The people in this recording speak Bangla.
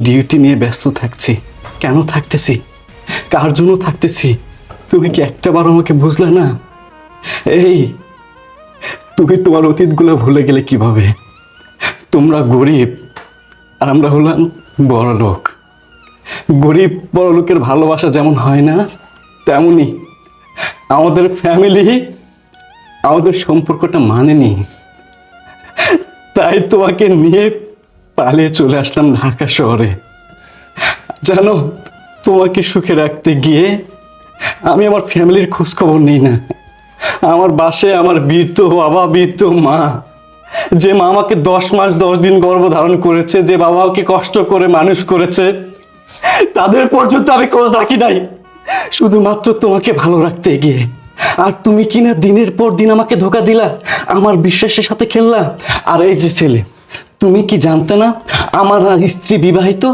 ডিউটি নিয়ে ব্যস্ত থাকছি। কেন থাকতেছি, কার জন্য থাকতেছি, তুমি কি একটাবার আমাকে বুঝলে না? এই, তুমি তোমার অতীতগুলো ভুলে গেলে কিভাবে? তোমরা গরিব আর আমরা হলাম বড় লোক। গরিব বড় লোকের ভালোবাসা যেমন হয় না, তেমনি আমাদের ফ্যামিলি আমাদের সম্পর্কটা মানেনি। তাই তোমাকে নিয়ে পালিয়ে চলে আসলাম ঢাকা শহরে। জানো, তোমাকে সুখে রাখতে গিয়ে আমি আমার ফ্যামিলির খোঁজ খবর নেই না। আমার বাসায় আমার বৃদ্ধ বাবা, বৃদ্ধ মা, যে মা আমাকে 10 মাস 10 দিন গর্ভধারণ করেছে, যে বাবা আমাকে কষ্ট করে মানুষ করেছে, তাদের পর্যন্ত আমি খোঁজ রাখি নাই, শুধুমাত্র তোমাকে ভালো রাখতে গিয়ে। আর তুমি কিনা দিনের পর দিন আমাকে ধোকা দিলা, আমার বিশ্বাসের সাথে খেললা। আর এই যে ছেলে, তুমি কি জানতে না আমার স্ত্রী বিবাহিত?